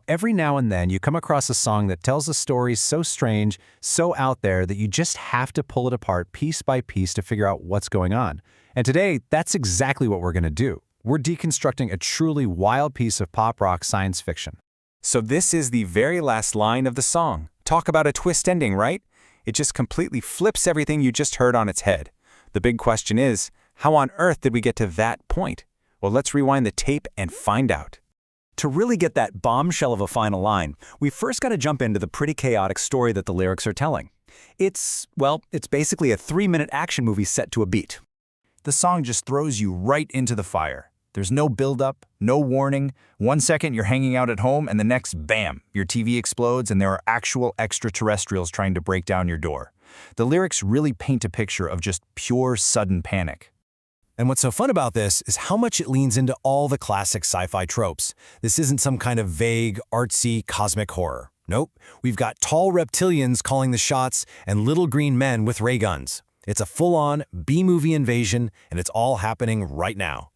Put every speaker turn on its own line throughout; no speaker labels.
Every now and then you come across a song that tells a story so strange, so out there that you just have to pull it apart piece by piece to figure out what's going on. And today, that's exactly what we're going to do. We're deconstructing a truly wild piece of pop rock science fiction.
So this is the very last line of the song. Talk about a twist ending, right? It just completely flips everything you just heard on its head. The big question is, how on earth did we get to that point? Well, let's rewind the tape and find out.
To really get that bombshell of a final line, we first got to jump into the pretty chaotic story that the lyrics are telling. It's basically a 3-minute action movie set to a beat.
The song just throws you right into the fire. There's no build-up, no warning. 1 second you're hanging out at home and the next, bam, your TV explodes and there are actual extraterrestrials trying to break down your door. The lyrics really paint a picture of just pure, sudden panic.
And what's so fun about this is how much it leans into all the classic sci-fi tropes. This isn't some kind of vague, artsy, cosmic horror. Nope, we've got tall reptilians calling the shots and little green men with ray guns. It's a full-on B-movie invasion, and it's all happening right now.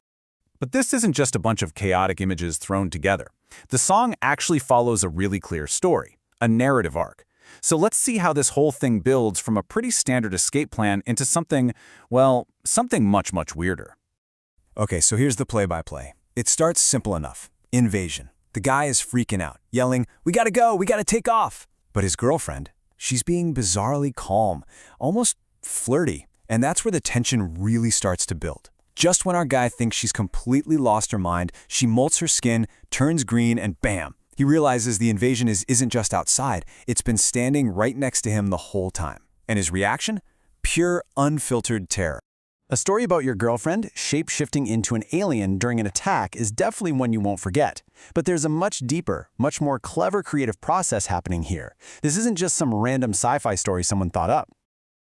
But this isn't just a bunch of chaotic images thrown together. The song actually follows a really clear story, a narrative arc. So let's see how this whole thing builds from a pretty standard escape plan into something, well, something much, much weirder.
Okay, so here's the play-by-play. It starts simple enough. Invasion. The guy is freaking out, yelling, "We gotta go, we gotta take off!" But his girlfriend, she's being bizarrely calm, almost flirty, and that's where the tension really starts to build. Just when our guy thinks she's completely lost her mind, she molts her skin, turns green, and bam! He realizes the invasion isn't just outside, it's been standing right next to him the whole time. And his reaction? Pure, unfiltered terror.
A story about your girlfriend shape-shifting into an alien during an attack is definitely one you won't forget. But there's a much deeper, much more clever creative process happening here. This isn't just some random sci-fi story someone thought up.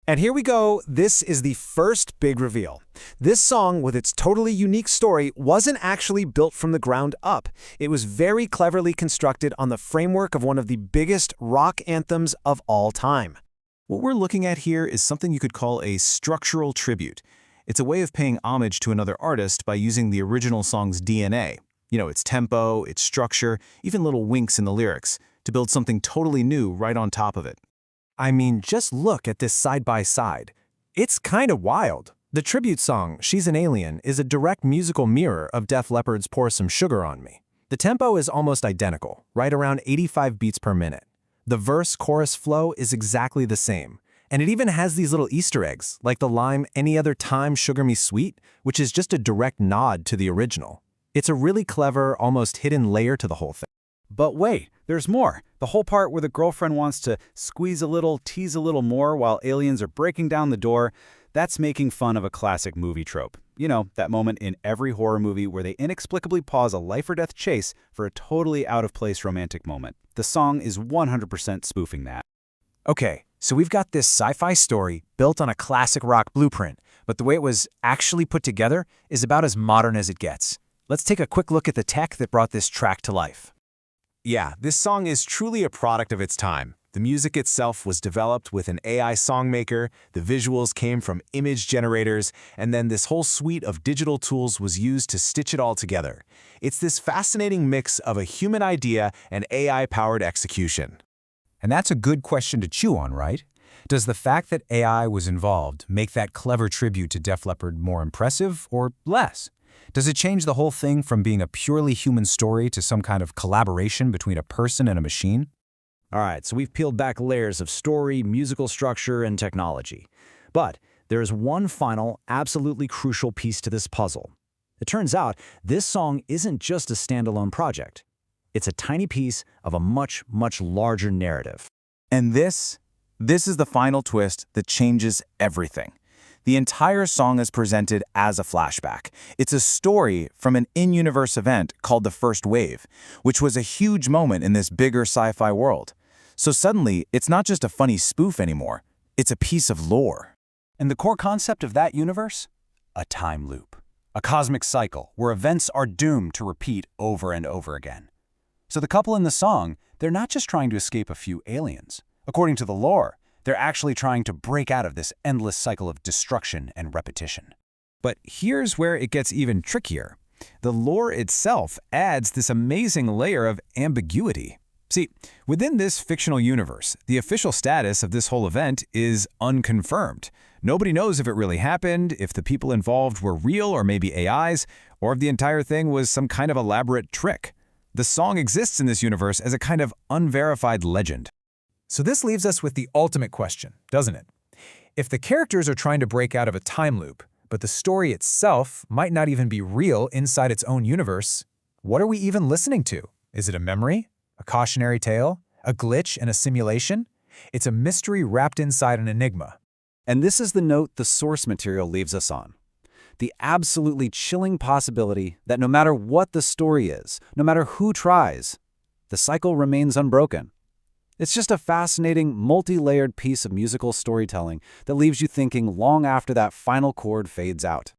And here we go, this is the first big reveal. This song, with its totally unique story, wasn't actually built from the ground up. It was very cleverly constructed on the framework of one of the biggest rock anthems of all time.
What we're looking at here is something you could call a structural tribute. It's a way of paying homage to another artist by using the original song's DNA. Its tempo, its structure, even little winks in the lyrics, to build something totally new right on top of it.
I mean, just look at this side by side. It's kind of wild. The tribute song, She's an Alien, is a direct musical mirror of Def Leppard's Pour Some Sugar on Me. The tempo is almost identical, right around 85 beats per minute. The verse-chorus flow is exactly the same. And it even has these little Easter eggs, like the line, "Any other time, sugar me sweet," which is just a direct nod to the original. It's a really clever, almost hidden layer to the whole thing.
But wait, there's more. The whole part where the girlfriend wants to squeeze a little, tease a little more while aliens are breaking down the door, that's making fun of a classic movie trope. That moment in every horror movie where they inexplicably pause a life-or-death chase for a totally out-of-place romantic moment. The song is 100% spoofing that.
Okay, so we've got this sci-fi story built on a classic rock blueprint, but the way it was actually put together is about as modern as it gets. Let's take a quick look at the tech that brought this track to life.
Yeah, this song is truly a product of its time. The music itself was developed with an AI songmaker, the visuals came from image generators, and then this whole suite of digital tools was used to stitch it all together. It's this fascinating mix of a human idea and AI-powered execution.
And that's a good question to chew on, right? Does the fact that AI was involved make that clever tribute to Def Leppard more impressive or less? Does it change the whole thing from being a purely human story to some kind of collaboration between a person and a machine?
All right, so we've peeled back layers of story, musical structure, and technology. But there's one final, absolutely crucial piece to this puzzle. It turns out this song isn't just a standalone project. It's a tiny piece of a much, much larger narrative.
And this is the final twist that changes everything. The entire song is presented as a flashback. It's a story from an in-universe event called the First Wave, which was a huge moment in this bigger sci-fi world. So suddenly, it's not just a funny spoof anymore. It's a piece of lore.
And the core concept of that universe? A time loop. A cosmic cycle where events are doomed to repeat over and over again. So the couple in the song, they're not just trying to escape a few aliens. According to the lore, they're actually trying to break out of this endless cycle of destruction and repetition.
But here's where it gets even trickier.
The lore itself adds this amazing layer of ambiguity. See, within this fictional universe, the official status of this whole event is unconfirmed. Nobody knows if it really happened, if the people involved were real or maybe AIs, or if the entire thing was some kind of elaborate trick. The song exists in this universe as a kind of unverified legend.
So this leaves us with the ultimate question, doesn't it? If the characters are trying to break out of a time loop, but the story itself might not even be real inside its own universe, what are we even listening to? Is it a memory? A cautionary tale? A glitch in a simulation? It's a mystery wrapped inside an enigma.
And this is the note the source material leaves us on. The absolutely chilling possibility that no matter what the story is, no matter who tries, the cycle remains unbroken. It's just a fascinating, multi-layered piece of musical storytelling that leaves you thinking long after that final chord fades out.